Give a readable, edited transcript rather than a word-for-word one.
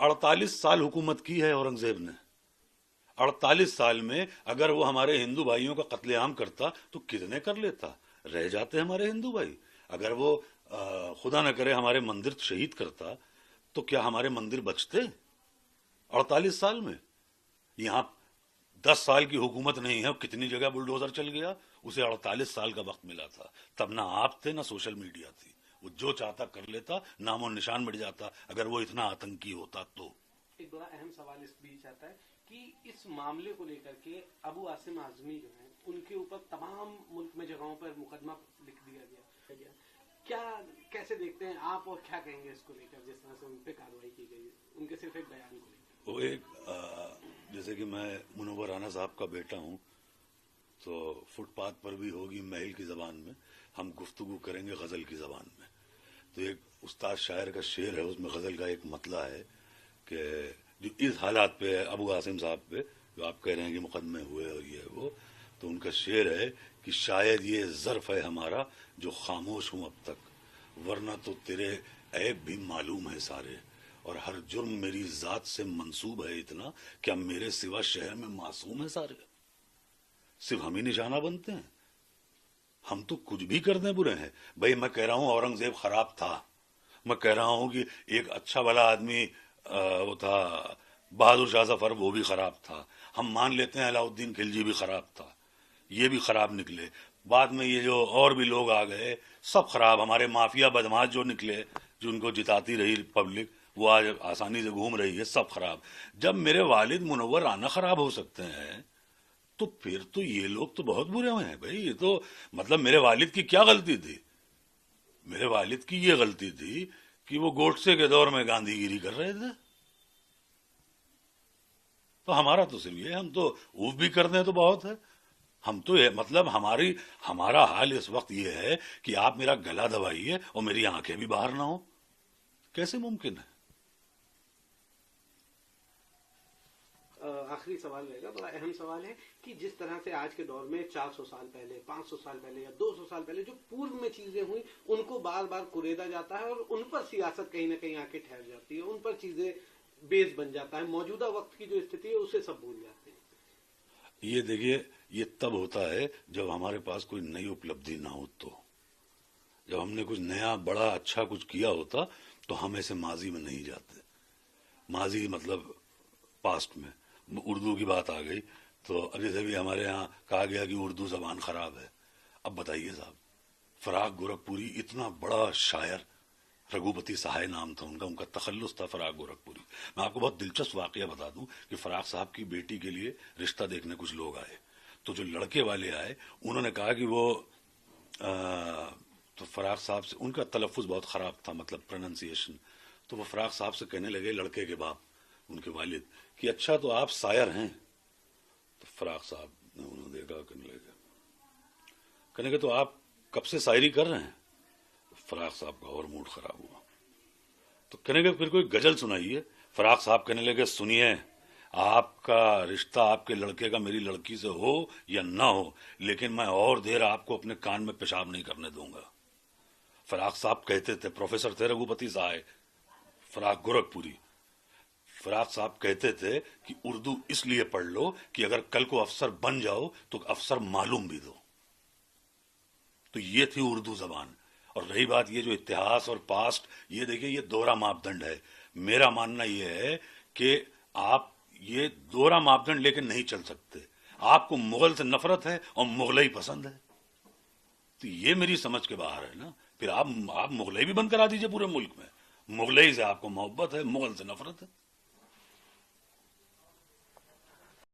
48 سال حکومت کی ہے اورنگزیب نے. 48 سال میں اگر وہ ہمارے ہندو بھائیوں کا قتل عام کرتا تو کتنے کر لیتا. رہ جاتے ہمارے ہندو بھائی. اگر وہ خدا نہ کرے ہمارے مندر شہید کرتا تو کیا ہمارے مندر بچتے؟ 48 سال میں یہاں 10 سال کی حکومت نہیں ہے, کتنی جگہ بلڈوزر چل گیا. اسے 48 سال کا وقت ملا تھا. تب نہ آپ تھے نہ سوشل میڈیا تھی. وہ جو چاہتا کر لیتا, نام و نشان مٹ جاتا. اگر وہ اتنا آتنکی ہوتا تو. ایک بڑا اہم سوال اس بیچ آتا ہے کہ اس معاملے کو لے کر کے ابو عاصم اعظمی جو ہیں ان کے اوپر تمام ملک میں جگہوں پر مقدمہ لکھ دیا گیا. کیا کیسے دیکھتے ہیں آپ اور کیا کہیں گے اس کو لے کر جس طرح سے ان پہ کارروائی کی گئی ہے, ان کے صرف ایک بیان کو لے کر؟ وہ ایک جیسے کہ میں منور رانا صاحب کا بیٹا ہوں تو فٹ پاتھ پر بھی ہوگی محل کی زبان میں, ہم گفتگو کریں گے غزل کی زبان میں. تو ایک استاد شاعر کا شعر ہے, اس میں غزل کا ایک مطلع ہے کہ جو اس حالات پہ ہے ابو عاصم صاحب پہ جو آپ کہہ رہے ہیں کہ مقدمے ہوئے اور یہ وہ, تو ان کا شعر ہے کہ شاید یہ ظرف ہے ہمارا جو خاموش ہوں اب تک, ورنہ تو تیرے عیب بھی معلوم ہے سارے, اور ہر جرم میری ذات سے منسوب ہے اتنا, کیا میرے سوا شہر میں معصوم ہے سارے. صرف ہم ہی نشانہ بنتے ہیں, ہم تو کچھ بھی کر دیں برے ہیں. بھائی میں کہہ رہا ہوں اورنگزیب خراب تھا, میں کہہ رہا ہوں کہ ایک اچھا بھلا آدمی وہ تھا بہادر شاہ ظفر, وہ بھی خراب تھا. ہم مان لیتے ہیں علاؤ الدین خلجی بھی خراب تھا, یہ بھی خراب نکلے. بعد میں یہ جو اور بھی لوگ آ گئے سب خراب. ہمارے مافیا بدماش جو نکلے, جو ان کو جتاتی رہی پبلک, وہ آج آسانی سے گھوم رہی ہے, سب خراب. جب میرے والد منور رانا خراب ہو سکتے ہیں تو پھر تو یہ لوگ تو بہت برے ہوئے ہیں. بھائی یہ تو مطلب میرے والد کی کیا غلطی تھی؟ میرے والد کی یہ غلطی تھی کہ وہ گوڈسے کے دور میں گاندھی گیری کر رہے تھے. تو ہمارا تو صرف یہ, ہم تو اوف بھی کر دیں تو بہت ہے. ہم تو مطلب ہمارا حال اس وقت یہ ہے کہ آپ میرا گلا دبائیے اور میری آنکھیں بھی باہر نہ ہوں. کیسے ممکن ہے؟ آخری سوال رہے گا, بڑا اہم سوال ہے کہ جس طرح سے آج کے دور میں 400 سال پہلے, 500 سال پہلے یا 200 سال پہلے جو پورو میں چیزیں ہوئی ان کو بار بار کریدا جاتا ہے اور ان پر سیاست کہیں نہ کہیں آ کے ٹھہر جاتی ہے, ان پر چیزیں بیس بن جاتا ہے. موجودہ وقت کی جو استھتی ہے اسے سب بھول جاتے ہیں. یہ دیکھیے, یہ تب ہوتا ہے جب ہمارے پاس کوئی نئی اپلبدھی نہ ہو. تو جب ہم نے کچھ نیا بڑا اچھا کچھ کیا ہوتا تو ہم ایسے ماضی میں نہیں جاتے. ماضی مطلب پاسٹ میں. اردو کی بات آ گئی تو ابھی سے بھی ہمارے ہاں کہا گیا کہ اردو زبان خراب ہے. اب بتائیے صاحب, فراق گورکھپوری اتنا بڑا شاعر, رگھوپتی سہائے نام تھا ان کا تخلص تھا فراق گورکھپوری. میں آپ کو بہت دلچسپ واقعہ بتا دوں کہ فراق صاحب کی بیٹی کے لیے رشتہ دیکھنے کچھ لوگ آئے, تو جو لڑکے والے آئے انہوں نے کہا کہ وہ تو فراق صاحب سے, ان کا تلفظ بہت خراب تھا مطلب پروننسیشن, تو وہ فراق صاحب سے کہنے لگے, لڑکے کے باپ ان کے والد, کہ اچھا تو آپ شاعر ہیں؟ تو فراق صاحب نے انہوں نے دیکھا, کہنے لگے تو آپ کب سے شاعری کر رہے ہیں؟ فراق صاحب کا اور موڈ خراب ہوا. تو کہنے لگے پھر کوئی غزل سنائیے. فراق صاحب کہنے لگے, سنیے, آپ کا رشتہ آپ کے لڑکے کا میری لڑکی سے ہو یا نہ ہو, لیکن میں اور دیر آپ کو اپنے کان میں پیشاب نہیں کرنے دوں گا. فراق صاحب کہتے تھے, پروفیسر تھے رگھوپتی سہائے فراق گورکھپوری, فراق صاحب کہتے تھے کہ اردو اس لیے پڑھ لو کہ اگر کل کو افسر بن جاؤ تو افسر معلوم بھی دو. تو یہ تھی اردو زبان. اور رہی بات یہ جو اتہاس اور پاسٹ, یہ دیکھیے یہ دوہرا ماپدنڈ ہے. میرا ماننا یہ ہے کہ آپ یہ دوہرا ماپدنڈ لے کے نہیں چل سکتے. آپ کو مغل سے نفرت ہے اور مغلئی پسند ہے, تو یہ میری سمجھ کے باہر ہے نا. پھر آپ مغلئی بھی بند کرا دیجئے پورے ملک میں. مغلئی سے آپ کو محبت ہے, مغل سے نفرت ہے.